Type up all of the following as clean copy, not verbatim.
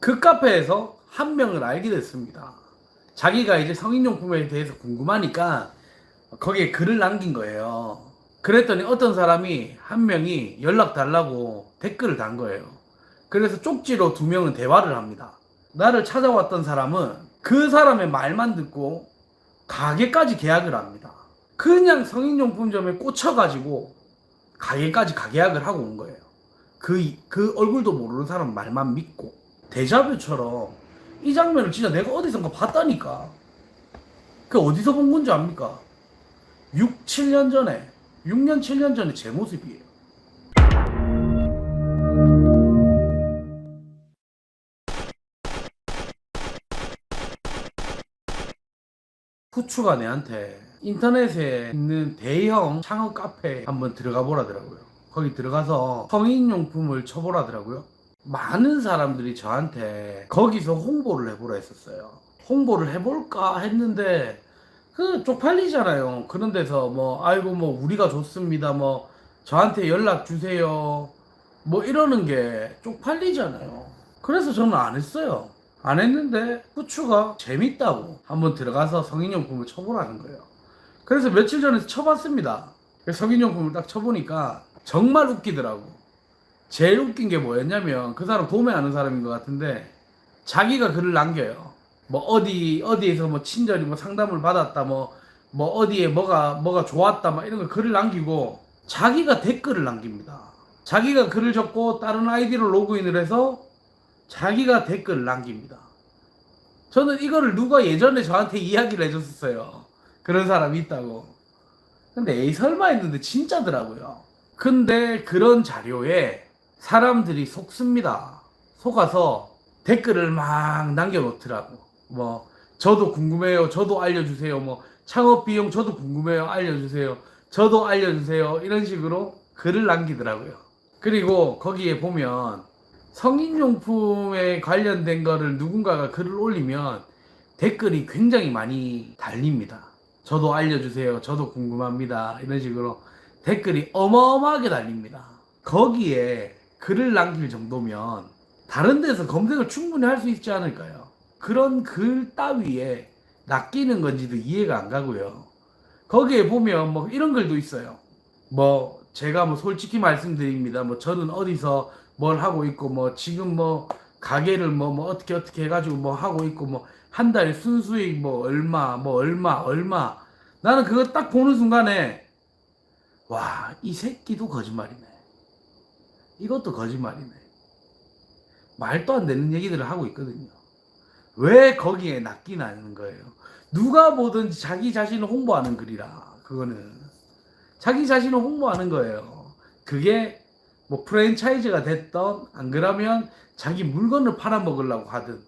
그 카페에서 한 명을 알게 됐습니다. 자기가 이제 성인용품에 대해서 궁금하니까 거기에 글을 남긴 거예요. 그랬더니 어떤 사람이 한 명이 연락 달라고 댓글을 단 거예요. 그래서 쪽지로 두 명은 대화를 합니다. 나를 찾아왔던 사람은 그 사람의 말만 듣고 가게까지 계약을 합니다. 그냥 성인용품점에 꽂혀가지고 가게까지 가계약을 하고 온 거예요. 그 얼굴도 모르는 사람 말만 믿고. 데자뷰처럼 이 장면을 진짜 내가 어디선가 봤다니까. 그 어디서 본 건지 압니까? 6, 7년 전에, 6년, 7년 전에 제 모습이에요. 후추가 내한테 인터넷에 있는 대형 창업 카페에 한번 들어가 보라더라고요. 거기 들어가서 성인용품을 쳐보라더라고요. 많은 사람들이 저한테 거기서 홍보를 해보라 했었어요. 홍보를 해볼까 했는데 그 쪽팔리잖아요. 그런 데서 뭐 아이고 뭐 우리가 좋습니다. 뭐 저한테 연락 주세요. 뭐 이러는 게 쪽팔리잖아요. 그래서 저는 안 했어요. 안 했는데 후추가 재밌다고 한번 들어가서 성인용품을 쳐보라는 거예요. 그래서 며칠 전에 쳐봤습니다. 성인용품을 딱 쳐보니까 정말 웃기더라고. 제일 웃긴 게 뭐였냐면 그 사람 도매하는 사람인 것 같은데 자기가 글을 남겨요. 뭐 어디에서 뭐 친절히 뭐 상담을 받았다 뭐 어디에 뭐가 좋았다 막 이런 거 글을 남기고 자기가 댓글을 남깁니다. 자기가 글을 적고 다른 아이디로 로그인을 해서 자기가 댓글을 남깁니다. 저는 이거를 누가 예전에 저한테 이야기를 해줬었어요. 그런 사람이 있다고. 근데 에이 설마 했는데 진짜더라고요. 근데 그런 자료에 사람들이 속습니다. 속아서 댓글을 막 남겨놓더라고. 뭐 저도 궁금해요. 저도 알려주세요. 뭐 창업 비용 저도 궁금해요. 알려주세요. 저도 알려주세요. 이런 식으로 글을 남기더라고요. 그리고 거기에 보면 성인용품에 관련된 거를 누군가가 글을 올리면 댓글이 굉장히 많이 달립니다. 저도 알려주세요. 저도 궁금합니다. 이런 식으로 댓글이 어마어마하게 달립니다. 거기에 글을 남길 정도면 다른 데서 검색을 충분히 할 수 있지 않을까요? 그런 글 따위에 낚이는 건지도 이해가 안 가고요. 거기에 보면 뭐 이런 글도 있어요. 뭐 제가 뭐 솔직히 말씀드립니다. 뭐 저는 어디서 뭘 하고 있고 뭐 지금 뭐 가게를 뭐 어떻게 해가지고 뭐 하고 있고 뭐 한 달에 순수익 뭐 얼마 나는 그거 딱 보는 순간에 와, 이 새끼도 거짓말이네. 이것도 거짓말이네. 말도 안 되는 얘기들을 하고 있거든요. 왜 거기에 낚이나는 거예요? 누가 보든지 자기 자신을 홍보하는 글이라. 그거는 자기 자신을 홍보하는 거예요. 그게 뭐 프랜차이즈가 됐던 안 그러면 자기 물건을 팔아먹으려고 하든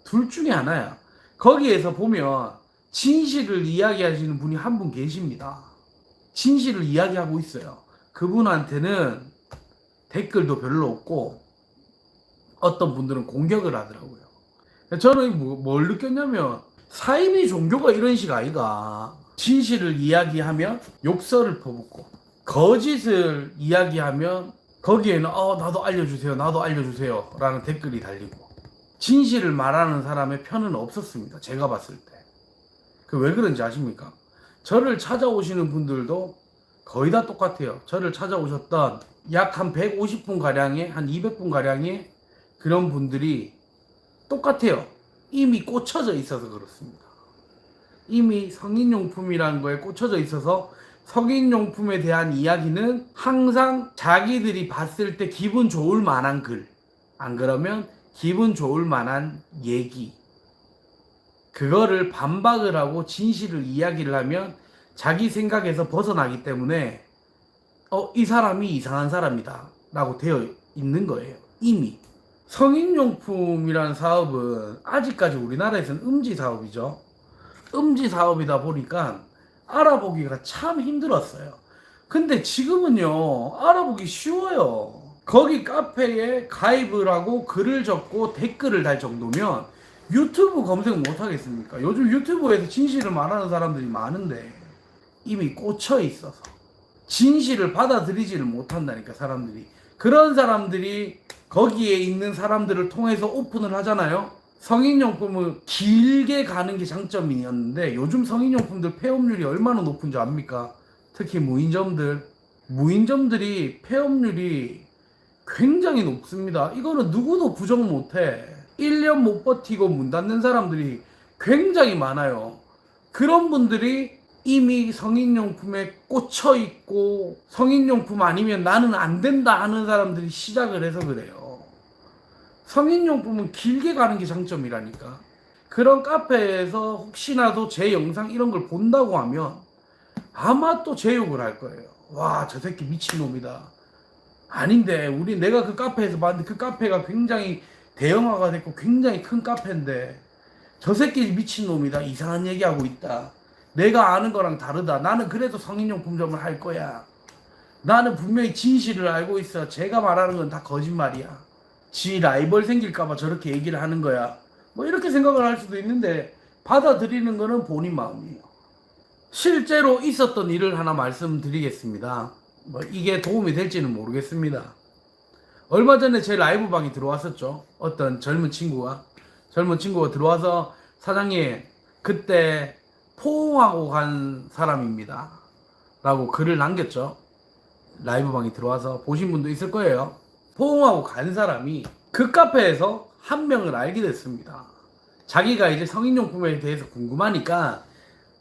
둘 중에 하나야. 거기에서 보면 진실을 이야기하시는 분이 한 분 계십니다. 진실을 이야기하고 있어요. 그분한테는 댓글도 별로 없고 어떤 분들은 공격을 하더라고요. 저는 뭘 느꼈냐면 사이비 종교가 이런 식 아이가. 진실을 이야기하면 욕설을 퍼붓고 거짓을 이야기하면 거기에는 나도 알려주세요 라는 댓글이 달리고 진실을 말하는 사람의 편은 없었습니다. 제가 봤을 때. 그 왜 그런지 아십니까? 저를 찾아오시는 분들도 거의 다 똑같아요. 저를 찾아오셨던 약 한 150분 가량의 한 200분 가량의 그런 분들이 똑같아요. 이미 꽂혀져 있어서 그렇습니다. 이미 성인용품이라는 거에 꽂혀져 있어서 성인용품에 대한 이야기는 항상 자기들이 봤을 때 기분 좋을 만한 글, 안 그러면 기분 좋을 만한 얘기, 그거를 반박을 하고 진실을 이야기를 하면 자기 생각에서 벗어나기 때문에 이 사람이 이상한 사람이다 라고 되어 있는 거예요. 이미. 성인용품이라는 사업은 아직까지 우리나라에서는 음지 사업이죠. 음지 사업이다 보니까 알아보기가 참 힘들었어요. 근데 지금은요, 알아보기 쉬워요. 거기 카페에 가입을 하고 글을 적고 댓글을 달 정도면 유튜브 검색 못 하겠습니까? 요즘 유튜브에서 진실을 말하는 사람들이 많은데 이미 꽂혀 있어서 진실을 받아들이지를 못한다니까, 사람들이. 그런 사람들이 거기에 있는 사람들을 통해서 오픈을 하잖아요. 성인용품은 길게 가는 게 장점이었는데 요즘 성인용품들 폐업률이 얼마나 높은 줄 압니까? 특히 무인점들이 폐업률이 굉장히 높습니다. 이거는 누구도 부정 못해. 1년 못 버티고 문 닫는 사람들이 굉장히 많아요. 그런 분들이 이미 성인용품에 꽂혀 있고 성인용품 아니면 나는 안 된다 하는 사람들이 시작을 해서 그래요. 성인용품은 길게 가는 게 장점이라니까. 그런 카페에서 혹시나도 제 영상 이런 걸 본다고 하면 아마 또 제 욕을 할 거예요. 와, 저 새끼 미친놈이다. 아닌데 내가 그 카페에서 봤는데 그 카페가 굉장히 대형화가 됐고 굉장히 큰 카페인데 저 새끼 미친놈이다. 이상한 얘기하고 있다. 내가 아는 거랑 다르다. 나는 그래도 성인용품점을 할 거야. 나는 분명히 진실을 알고 있어. 제가 말하는 건 다 거짓말이야. 지 라이벌 생길까봐 저렇게 얘기를 하는 거야. 뭐 이렇게 생각을 할 수도 있는데 받아들이는 거는 본인 마음이에요. 실제로 있었던 일을 하나 말씀드리겠습니다. 뭐 이게 도움이 될지는 모르겠습니다. 얼마 전에 제 라이브 방에 들어왔었죠. 어떤 젊은 친구가 들어와서 사장님 그때 포옹하고 간 사람입니다 라고 글을 남겼죠. 라이브 방에 들어와서 보신 분도 있을 거예요. 포옹하고 간 사람이 그 카페에서 한 명을 알게 됐습니다. 자기가 이제 성인용품에 대해서 궁금하니까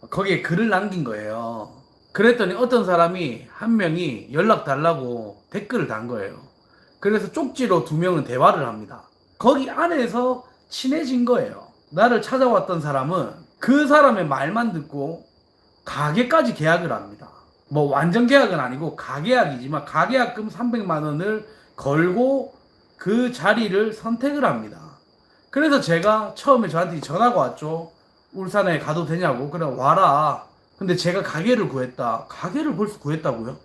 거기에 글을 남긴 거예요. 그랬더니 어떤 사람이 한 명이 연락 달라고 댓글을 단 거예요. 그래서 쪽지로 2명은 대화를 합니다. 거기 안에서 친해진 거예요. 나를 찾아왔던 사람은 그 사람의 말만 듣고 가게까지 계약을 합니다. 뭐 완전 계약은 아니고 가계약이지만 가계약금 300만 원을 걸고 그 자리를 선택을 합니다. 그래서 제가 처음에 저한테 전화가 왔죠. 울산에 가도 되냐고. 그래 와라. 근데 제가 가게를 구했다. 가게를 벌써 구했다고요?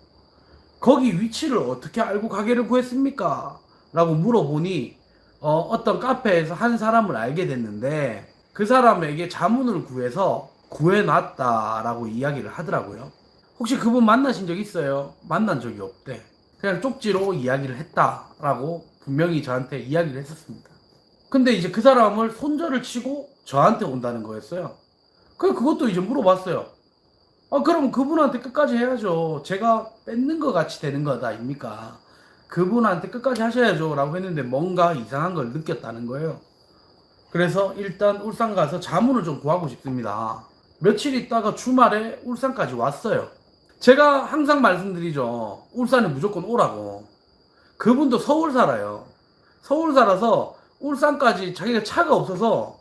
거기 위치를 어떻게 알고 가게를 구했습니까? 라고 물어보니 어떤 카페에서 한 사람을 알게 됐는데 그 사람에게 자문을 구해서 구해놨다라고 이야기를 하더라고요. 혹시 그분 만나신 적 있어요? 만난 적이 없대. 그냥 쪽지로 이야기를 했다라고 분명히 저한테 이야기를 했었습니다. 근데 이제 그 사람을 손절을 치고 저한테 온다는 거였어요. 그것도 이제 물어봤어요. 그럼 그분한테 끝까지 해야죠. 제가 뺏는 것 같이 되는 거다 아닙니까? 그분한테 끝까지 하셔야죠 라고 했는데 뭔가 이상한 걸 느꼈다는 거예요. 그래서 일단 울산 가서 자문을 좀 구하고 싶습니다. 며칠 있다가 주말에 울산까지 왔어요. 제가 항상 말씀드리죠. 울산에 무조건 오라고. 그분도 서울 살아요. 서울 살아서 울산까지 자기가 차가 없어서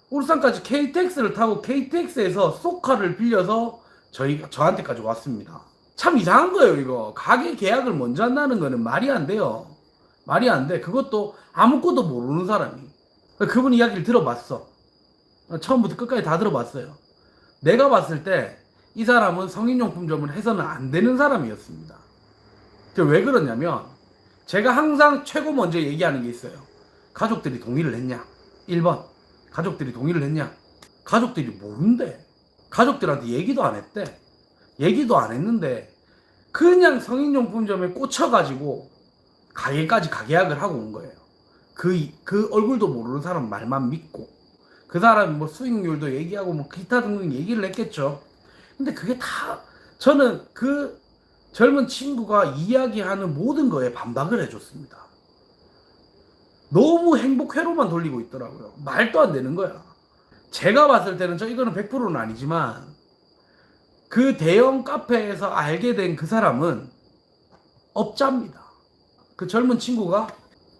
울산까지 KTX를 타고 KTX에서 쏘카를 빌려서 저한테까지 왔습니다. 참 이상한 거예요 이거. 가게 계약을 먼저 한다는 거는 말이 안 돼요. 말이 안 돼. 그것도 아무것도 모르는 사람이. 그분 이야기를 들어봤어. 처음부터 끝까지 다 들어봤어요. 내가 봤을 때 이 사람은 성인용품점을 해서는 안 되는 사람이었습니다. 왜 그러냐면 제가 항상 최고 먼저 얘기하는 게 있어요. 가족들이 동의를 했냐? 1번 가족들이 동의를 했냐? 가족들이 모른대. 가족들한테 얘기도 안 했대. 얘기도 안 했는데 그냥 성인용품점에 꽂혀가지고 가게까지 가계약을 하고 온 거예요. 그 얼굴도 모르는 사람 말만 믿고 그 사람이 뭐 수익률도 얘기하고 뭐 기타 등등 얘기를 했겠죠. 근데 그게 다 저는 그 젊은 친구가 이야기하는 모든 거에 반박을 해줬습니다. 너무 행복회로만 돌리고 있더라고요. 말도 안 되는 거야. 제가 봤을 때는 이거는 100%는 아니지만 그 대형 카페에서 알게 된 그 사람은 업자입니다. 그 젊은 친구가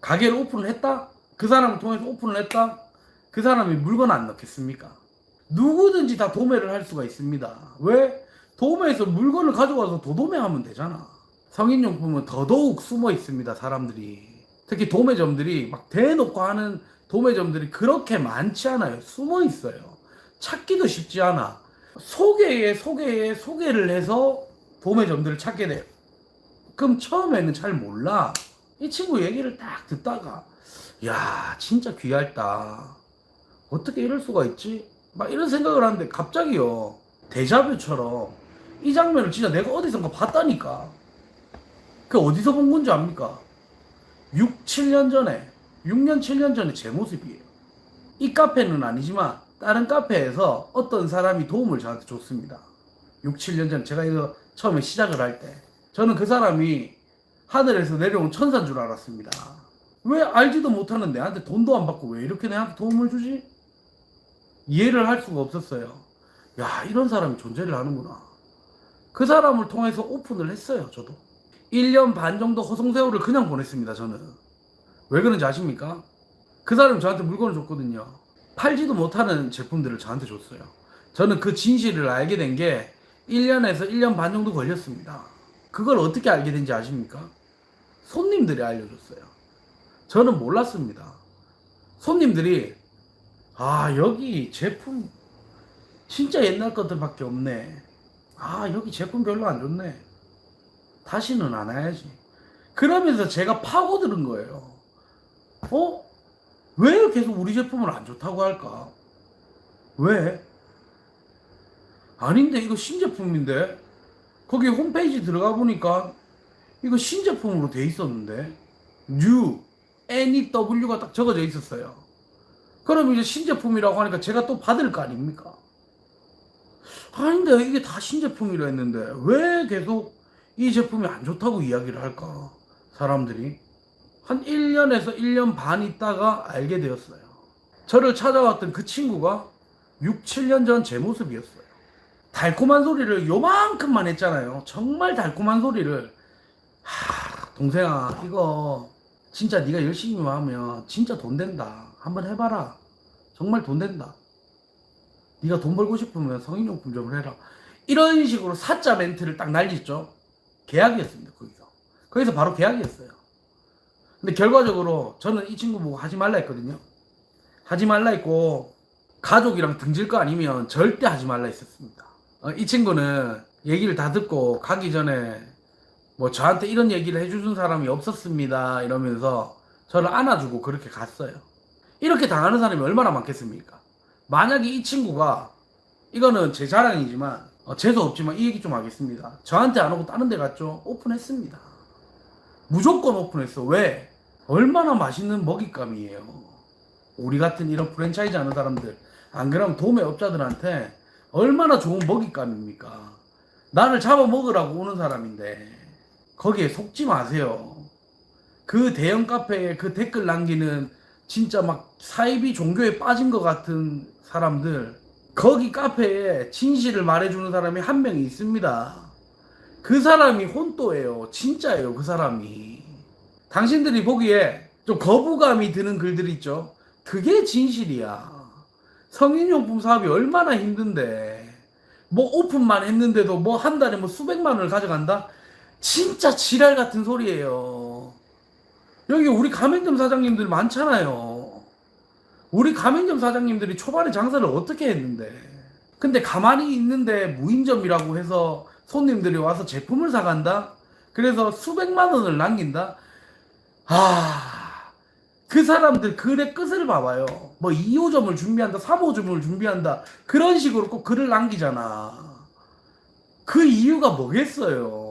가게를 오픈을 했다? 그 사람을 통해서 오픈을 했다? 그 사람이 물건 안 넣겠습니까? 누구든지 다 도매를 할 수가 있습니다. 왜? 도매에서 물건을 가져와서 도도매하면 되잖아. 성인용품은 더더욱 숨어 있습니다. 사람들이. 특히 도매점들이 막 대놓고 하는 도매점들이 그렇게 많지 않아요. 숨어 있어요. 찾기도 쉽지 않아. 소개를 해서 도매점들을 찾게 돼요. 그럼 처음에는 잘 몰라. 이 친구 얘기를 딱 듣다가 야 진짜 귀할다. 어떻게 이럴 수가 있지? 막 이런 생각을 하는데 갑자기요 데자뷰처럼 이 장면을 진짜 내가 어디선가 봤다니까. 그 어디서 본 건지 압니까? 6, 7년 전에 6년 7년 전에 제 모습이에요. 이 카페는 아니지만 다른 카페에서 어떤 사람이 도움을 저한테 줬습니다. 6, 7년 전 제가 이거 처음에 시작을 할 때 저는 그 사람이 하늘에서 내려온 천사인 줄 알았습니다. 왜 알지도 못하는 내한테 돈도 안 받고 왜 이렇게 내한테 도움을 주지? 이해를 할 수가 없었어요. 야, 이런 사람이 존재를 하는구나. 그 사람을 통해서 오픈을 했어요. 저도 1년 반 정도 허송세월을 그냥 보냈습니다. 저는 왜 그런지 아십니까? 그 사람이 저한테 물건을 줬거든요. 팔지도 못하는 제품들을 저한테 줬어요. 저는 그 진실을 알게 된 게 1년에서 1년 반 정도 걸렸습니다. 그걸 어떻게 알게 된지 아십니까? 손님들이 알려줬어요. 저는 몰랐습니다. 손님들이 아, 여기 제품 진짜 옛날 것들밖에 없네. 아, 여기 제품 별로 안 좋네. 다시는 안 와야지. 그러면서 제가 파고드는 거예요. 왜 계속 우리 제품을 안 좋다고 할까? 왜? 아닌데, 이거 신제품인데? 거기 홈페이지 들어가 보니까 이거 신제품으로 돼 있었는데 New, NEW가 딱 적어져 있었어요. 그럼 이제 신제품이라고 하니까 제가 또 받을 거 아닙니까? 아닌데, 이게 다 신제품이라 했는데 왜 계속 이 제품이 안 좋다고 이야기를 할까? 사람들이 한 1년에서 1년 반 있다가 알게 되었어요. 저를 찾아왔던 그 친구가 6, 7년 전 제 모습이었어요. 달콤한 소리를 요만큼만 했잖아요. 정말 달콤한 소리를. 동생아, 이거 진짜 네가 열심히 하면 진짜 돈 된다. 한번 해봐라. 정말 돈 된다. 네가 돈 벌고 싶으면 성인용품 좀 해라. 이런 식으로 사자 멘트를 딱 날리죠. 계약이었습니다. 거기서 바로 계약이었어요. 근데 결과적으로 저는 이 친구 보고 하지 말라 했거든요. 하지 말라 했고 가족이랑 등질 거 아니면 절대 하지 말라 했었습니다. 이 친구는 얘기를 다 듣고 가기 전에 뭐 저한테 이런 얘기를 해주는 사람이 없었습니다 이러면서 저를 안아주고 그렇게 갔어요. 이렇게 당하는 사람이 얼마나 많겠습니까? 만약에 이 친구가, 이거는 제 자랑이지만 재수 없지만 이 얘기 좀 하겠습니다. 저한테 안 오고 다른 데 갔죠? 오픈했습니다. 무조건 오픈했어. 왜? 얼마나 맛있는 먹잇감이에요. 우리 같은 이런 프랜차이즈 하는 사람들, 안 그러면 도매업자들한테 얼마나 좋은 먹잇감입니까? 나를 잡아먹으라고 오는 사람인데 거기에 속지 마세요. 그 대형 카페에 그 댓글 남기는 진짜 막 사이비 종교에 빠진 것 같은 사람들, 거기 카페에 진실을 말해주는 사람이 한 명 있습니다. 그 사람이 혼또예요. 진짜예요. 그 사람이. 당신들이 보기에 좀 거부감이 드는 글들 있죠. 그게 진실이야. 성인용품 사업이 얼마나 힘든데 뭐 오픈만 했는데도 뭐 한 달에 뭐 수백만 원을 가져간다? 진짜 지랄 같은 소리예요. 여기 우리 가맹점 사장님들 많잖아요. 우리 가맹점 사장님들이 초반에 장사를 어떻게 했는데, 근데 가만히 있는데 무인점이라고 해서 손님들이 와서 제품을 사간다? 그래서 수백만 원을 남긴다? 그 사람들 글의 끝을 봐봐요. 뭐 2호점을 준비한다, 3호점을 준비한다, 그런 식으로 꼭 글을 남기잖아. 그 이유가 뭐겠어요?